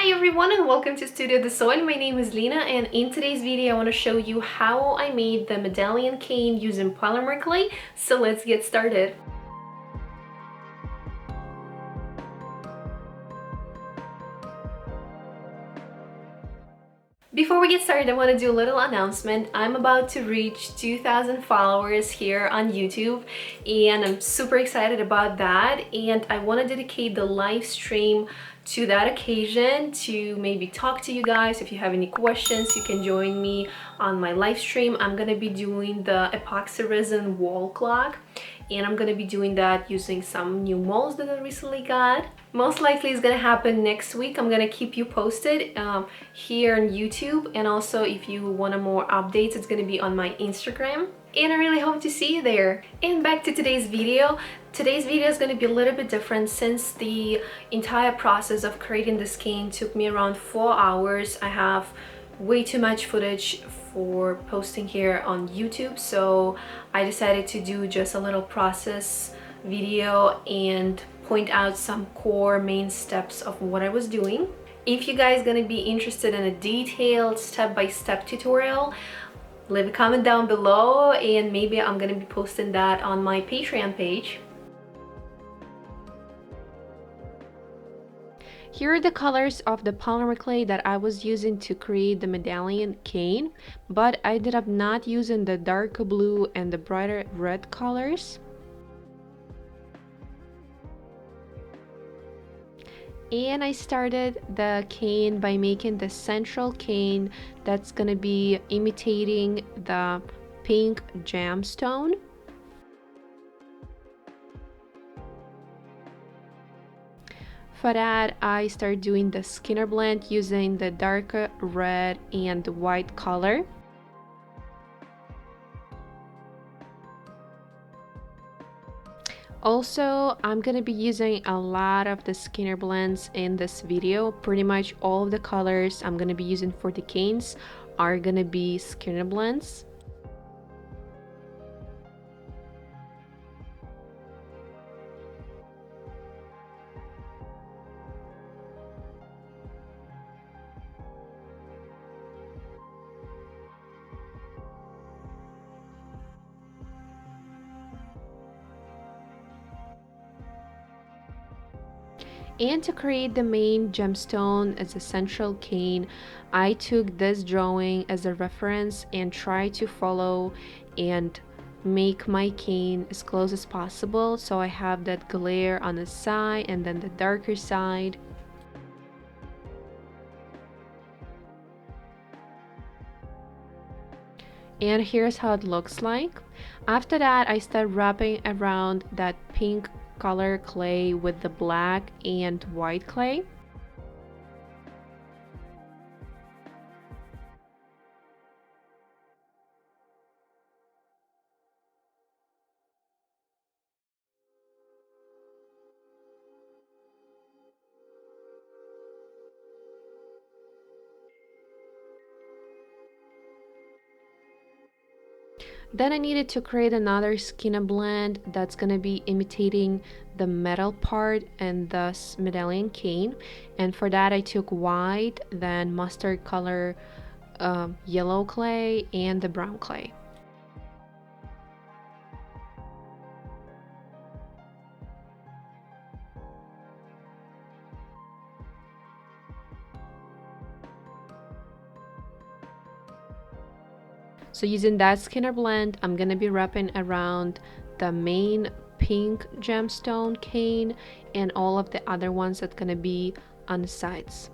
Hi everyone and welcome to Studio de Soil. My name is Lina and in today's video I want to show you how I made the medallion cane using polymer clay. So let's get started. Before we get started, I want to do a little announcement. I'm about to reach 2,000 followers here on YouTube and I'm super excited about that, and I want to dedicate the live stream to that occasion to maybe talk to you guys. If you have any questions, you can join me on my live stream. I'm gonna be doing the epoxy resin wall clock, and I'm gonna be doing that using some new molds that I recently got. Most likely it's gonna happen next week. I'm gonna keep you posted here on YouTube, and also if you want more updates, it's gonna be on my Instagram. And I really hope to see you there. And back to today's video. Today's video is going to be a little bit different since the entire process of creating this cane took me around 4 hours. I have way too much footage for posting here on YouTube, so I decided to do just a little process video and point out some core main steps of what I was doing. If you guys gonna be interested in a detailed step-by-step tutorial, leave a comment down below and maybe I'm gonna be posting that on my Patreon page. Here are the colors of the polymer clay that I was using to create the medallion cane, but I ended up not using the darker blue and the brighter red colors. And I started the cane by making the central cane that's gonna be imitating the pink gemstone. For that, I started doing the Skinner blend using the darker red and white color. Also, I'm gonna be using a lot of the Skinner blends in this video. Pretty much all of the colors I'm gonna be using for the canes are gonna be Skinner blends. And to create the main gemstone as a central cane, I took this drawing as a reference and tried to follow and make my cane as close as possible, so I have that glare on the side and then the darker side. And here's how it looks like. After that, I start wrapping around that pink color clay with the black and white clay. Then I needed to create another Skinner blend that's gonna be imitating the metal part and thus medallion cane. And for that I took white, then mustard color, yellow clay, and the brown clay. So using that Skinner blend, I'm gonna be wrapping around the main pink gemstone cane and all of the other ones that's gonna be on the sides.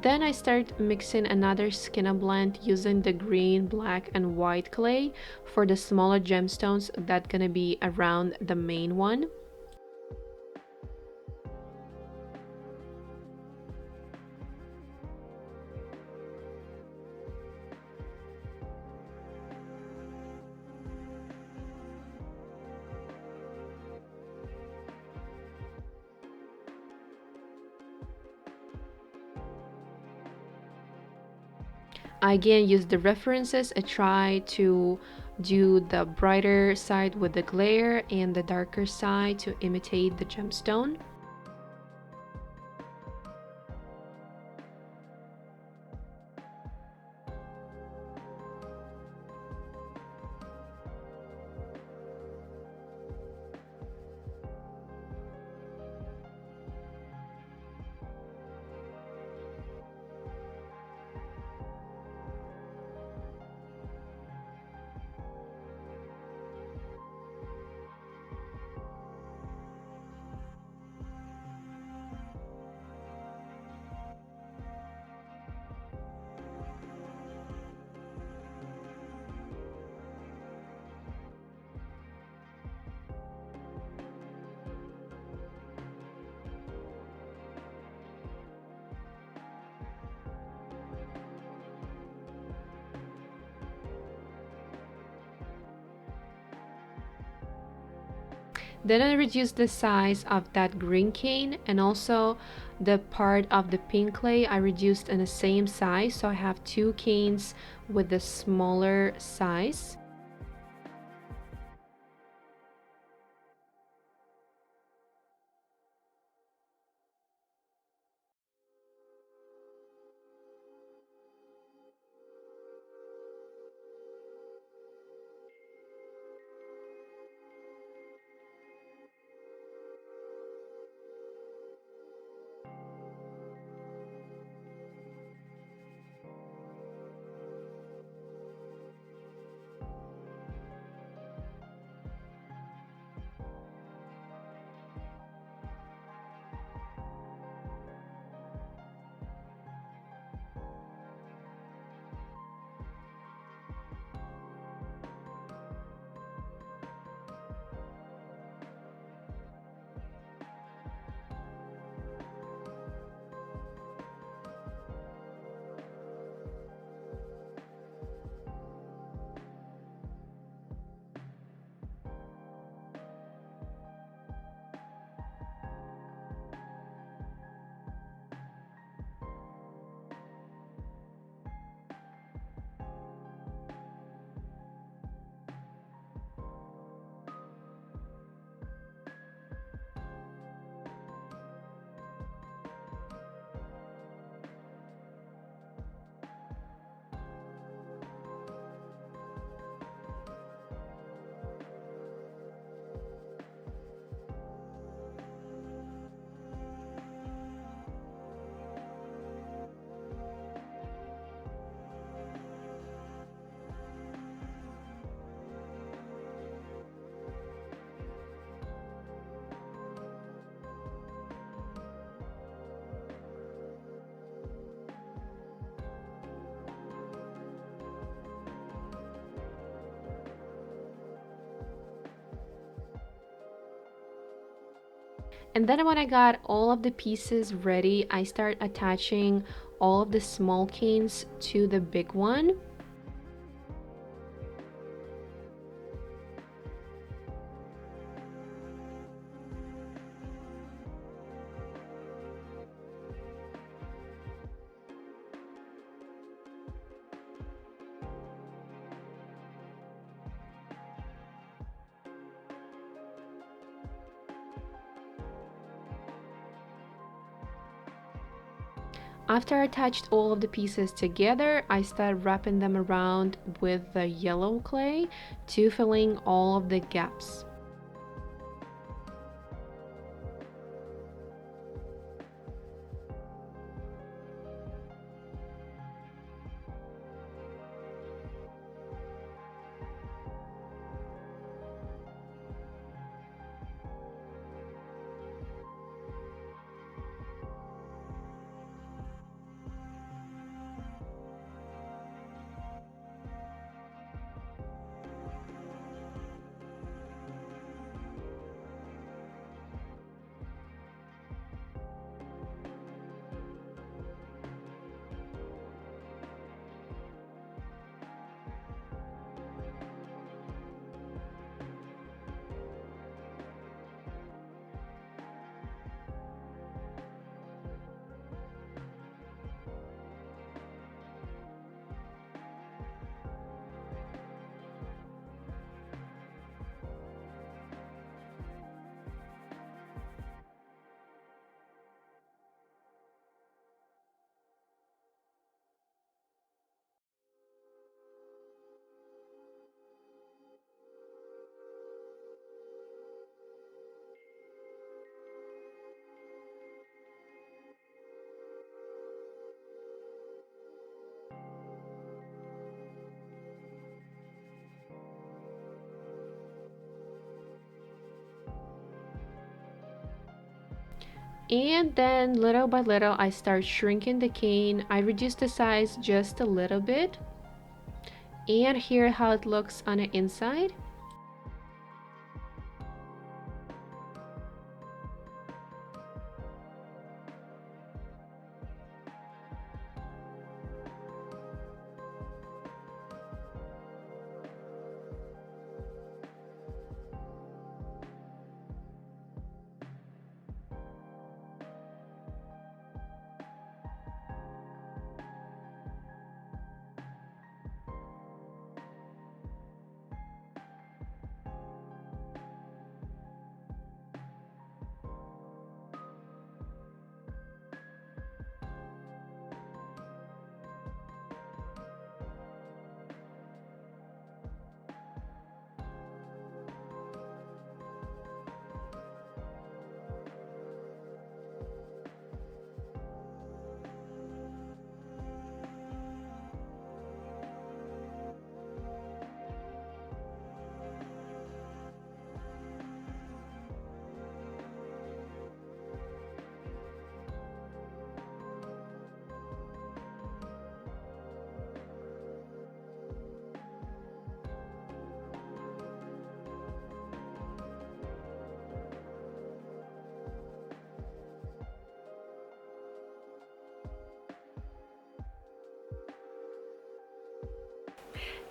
Then I start mixing another skinna blend using the green, black, and white clay for the smaller gemstones that gonna be around the main one. I again use the references. I try to do the brighter side with the glare and the darker side to imitate the gemstone. Then I reduce the size of that green cane, and also the part of the pink clay I reduced in the same size, so I have two canes with the smaller size. And then when I got all of the pieces ready, I start attaching all of the small canes to the big one. After I attached all of the pieces together, I started wrapping them around with the yellow clay to filling all of the gaps. And then little by little I start shrinking the cane. I reduce the size just a little bit. And here how it looks on the inside.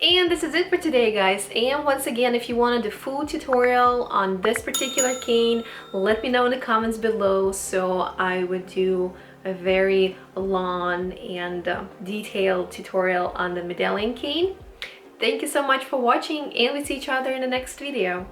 And this is it for today, guys. And once again, if you wanted a full tutorial on this particular cane, let me know in the comments below, so I would do a very long and detailed tutorial on the Medallion cane. Thank you so much for watching, and we'll see each other in the next video.